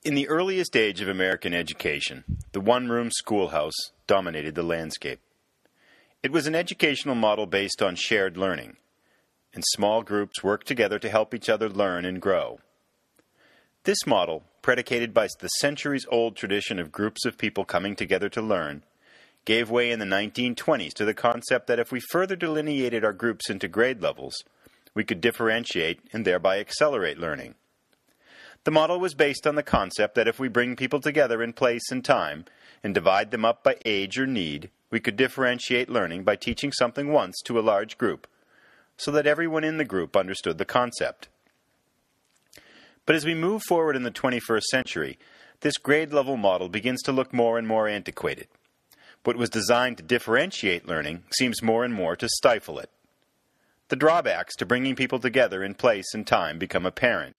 In the earliest age of American education, the one-room schoolhouse dominated the landscape. It was an educational model based on shared learning, and small groups worked together to help each other learn and grow. This model, predicated by the centuries-old tradition of groups of people coming together to learn, gave way in the 1920s to the concept that if we further delineated our groups into grade levels, we could differentiate and thereby accelerate learning. The model was based on the concept that if we bring people together in place and time and divide them up by age or need, we could differentiate learning by teaching something once to a large group, so that everyone in the group understood the concept. But as we move forward in the 21st century, this grade-level model begins to look more and more antiquated. What was designed to differentiate learning seems more and more to stifle it. The drawbacks to bringing people together in place and time become apparent.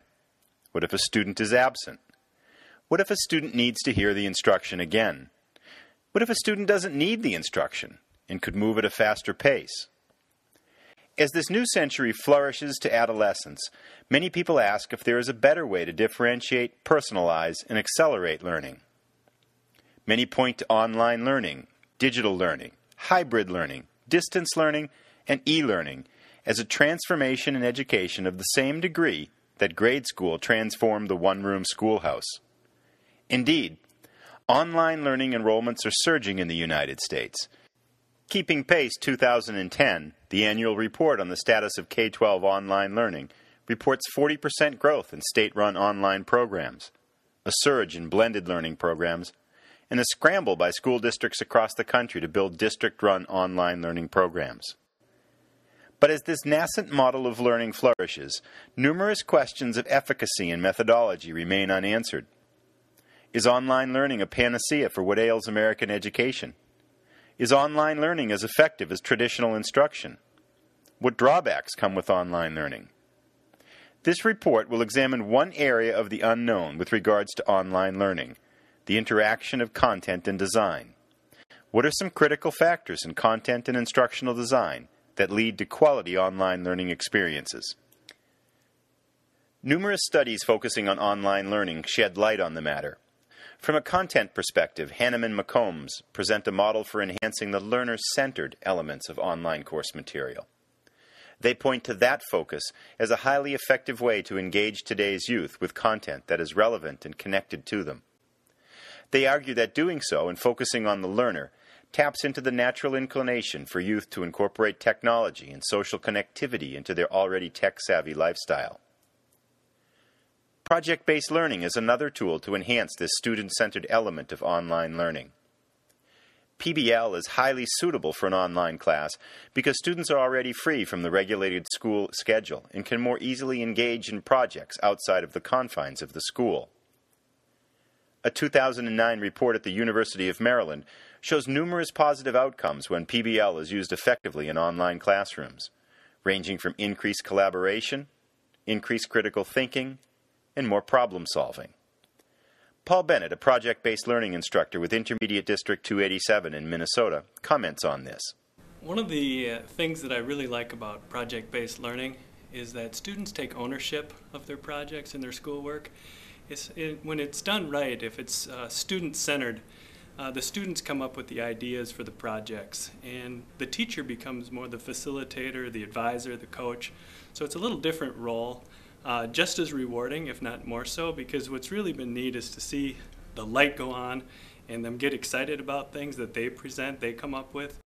What if a student is absent? What if a student needs to hear the instruction again? What if a student doesn't need the instruction and could move at a faster pace? As this new century flourishes to adolescence, many people ask if there is a better way to differentiate, personalize, and accelerate learning. Many point to online learning, digital learning, hybrid learning, distance learning, and e-learning as a transformation in education of the same degree that grade school transformed the one-room schoolhouse. Indeed, online learning enrollments are surging in the United States. Keeping Pace 2010, the annual report on the status of K-12 online learning, reports 40% growth in state-run online programs, a surge in blended learning programs, and a scramble by school districts across the country to build district-run online learning programs. But as this nascent model of learning flourishes, numerous questions of efficacy and methodology remain unanswered. Is online learning a panacea for what ails American education? Is online learning as effective as traditional instruction? What drawbacks come with online learning? This report will examine one area of the unknown with regards to online learning, the interaction of content and design. What are some critical factors in content and instructional design that lead to quality online learning experiences? Numerous studies focusing on online learning shed light on the matter. From a content perspective, Hanneman and McCombs present a model for enhancing the learner-centered elements of online course material. They point to that focus as a highly effective way to engage today's youth with content that is relevant and connected to them. They argue that doing so and focusing on the learner taps into the natural inclination for youth to incorporate technology and social connectivity into their already tech-savvy lifestyle. Project-based learning is another tool to enhance this student-centered element of online learning. PBL is highly suitable for an online class because students are already free from the regulated school schedule and can more easily engage in projects outside of the confines of the school. A 2009 report at the University of Maryland shows numerous positive outcomes when PBL is used effectively in online classrooms, ranging from increased collaboration, increased critical thinking, and more problem solving. Paul Bennett, a project-based learning instructor with Intermediate District 287 in Minnesota, comments on this. One of the things that I really like about project-based learning is that students take ownership of their projects and their schoolwork. When it's done right, if it's student-centered, the students come up with the ideas for the projects, and the teacher becomes more the facilitator, the advisor, the coach. So it's a little different role. Just as rewarding, if not more so, because what's really been neat is to see the light go on and them get excited about things that they present, they come up with.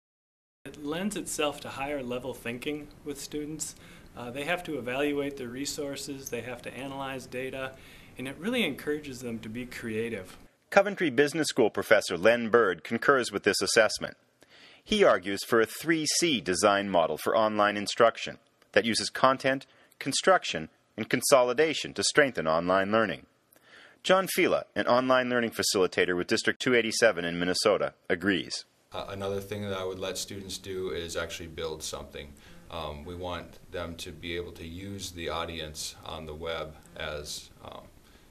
It lends itself to higher level thinking with students. They have to evaluate their resources, they have to analyze data, and it really encourages them to be creative. Coventry Business School professor Len Bird concurs with this assessment. He argues for a 3C design model for online instruction that uses content, construction, and consolidation to strengthen online learning. John Fila, an online learning facilitator with District 287 in Minnesota, agrees. Another thing that I would let students do is actually build something. We want them to be able to use the audience on the web as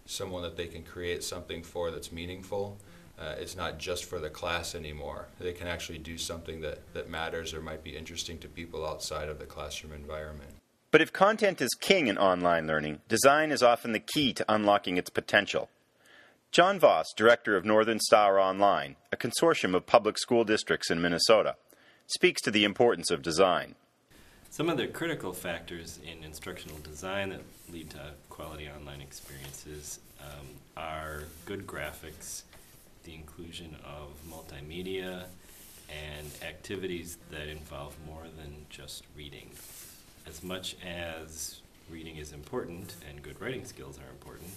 someone that they can create something for that's meaningful. It's not just for the class anymore. They can actually do something that matters or might be interesting to people outside of the classroom environment. But if content is king in online learning, design is often the key to unlocking its potential. John Voss, director of Northern Star Online, a consortium of public school districts in Minnesota, speaks to the importance of design. Some of the critical factors in instructional design that lead to quality online experiences are good graphics, the inclusion of multimedia, and activities that involve more than just reading. As much as reading is important and good writing skills are important,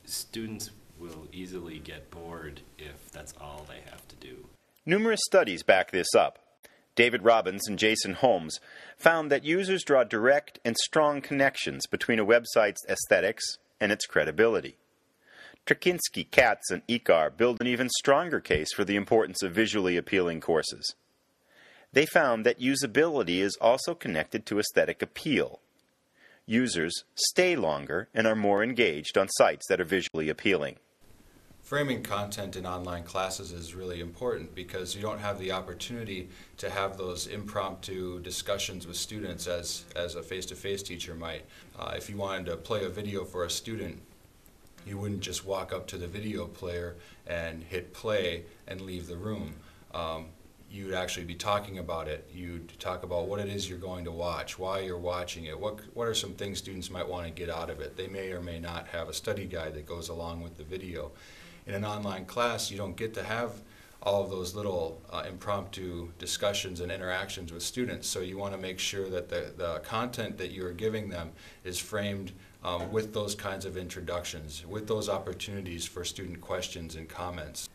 students will easily get bored if that's all they have to do. Numerous studies back this up. David Robbins and Jason Holmes found that users draw direct and strong connections between a website's aesthetics and its credibility. Trakinski, Katz, and Ikar build an even stronger case for the importance of visually appealing courses. They found that usability is also connected to aesthetic appeal. Users stay longer and are more engaged on sites that are visually appealing. Framing content in online classes is really important because you don't have the opportunity to have those impromptu discussions with students as a face-to-face teacher might. If you wanted to play a video for a student, you wouldn't just walk up to the video player and hit play and leave the room. You'd actually be talking about it. You'd talk about what it is you're going to watch, why you're watching it, what are some things students might want to get out of it. They may or may not have a study guide that goes along with the video. In an online class, you don't get to have all of those little impromptu discussions and interactions with students, so you want to make sure that the content that you're giving them is framed with those kinds of introductions, with those opportunities for student questions and comments.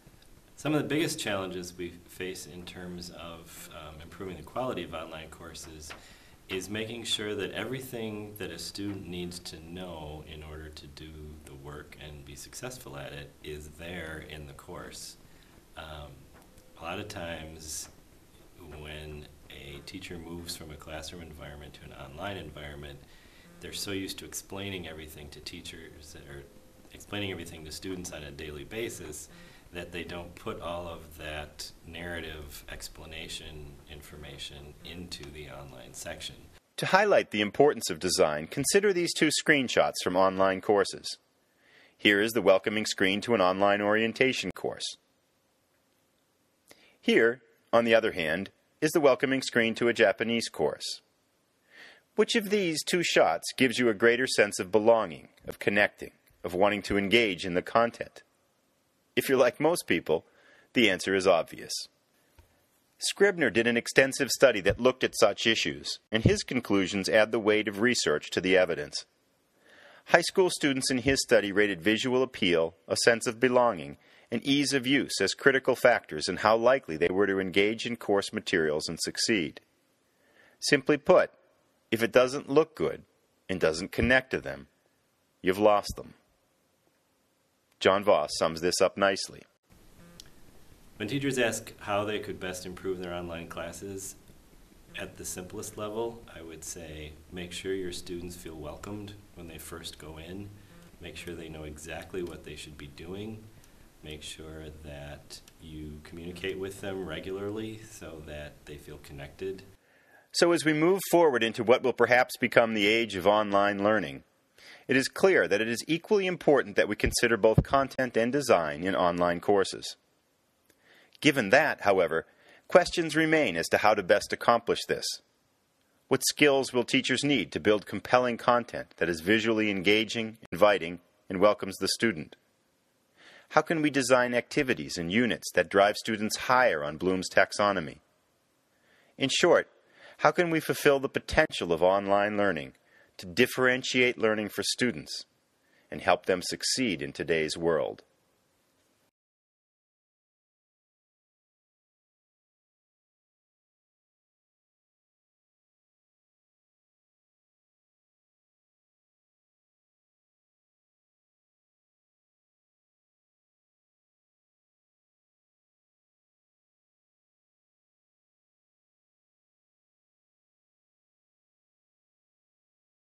Some of the biggest challenges we face in terms of improving the quality of online courses is making sure that everything that a student needs to know in order to do the work and be successful at it is there in the course. A lot of times when a teacher moves from a classroom environment to an online environment, they're so used to explaining everything to teachers or explaining everything to students on a daily basis that they don't put all of that narrative explanation information into the online section. To highlight the importance of design, consider these two screenshots from online courses. Here is the welcoming screen to an online orientation course. Here, on the other hand, is the welcoming screen to a Japanese course. Which of these two shots gives you a greater sense of belonging, of connecting, of wanting to engage in the content? If you're like most people, the answer is obvious. Scribner did an extensive study that looked at such issues, and his conclusions add the weight of research to the evidence. High school students in his study rated visual appeal, a sense of belonging, and ease of use as critical factors in how likely they were to engage in course materials and succeed. Simply put, if it doesn't look good and doesn't connect to them, you've lost them. John Voss sums this up nicely. When teachers ask how they could best improve their online classes, at the simplest level, I would say make sure your students feel welcomed when they first go in. Make sure they know exactly what they should be doing. Make sure that you communicate with them regularly so that they feel connected. So as we move forward into what will perhaps become the age of online learning, it is clear that it is equally important that we consider both content and design in online courses. Given that, however, questions remain as to how to best accomplish this. What skills will teachers need to build compelling content that is visually engaging, inviting, and welcomes the student? How can we design activities and units that drive students higher on Bloom's taxonomy? In short, how can we fulfill the potential of online learning to differentiate learning for students and help them succeed in today's world?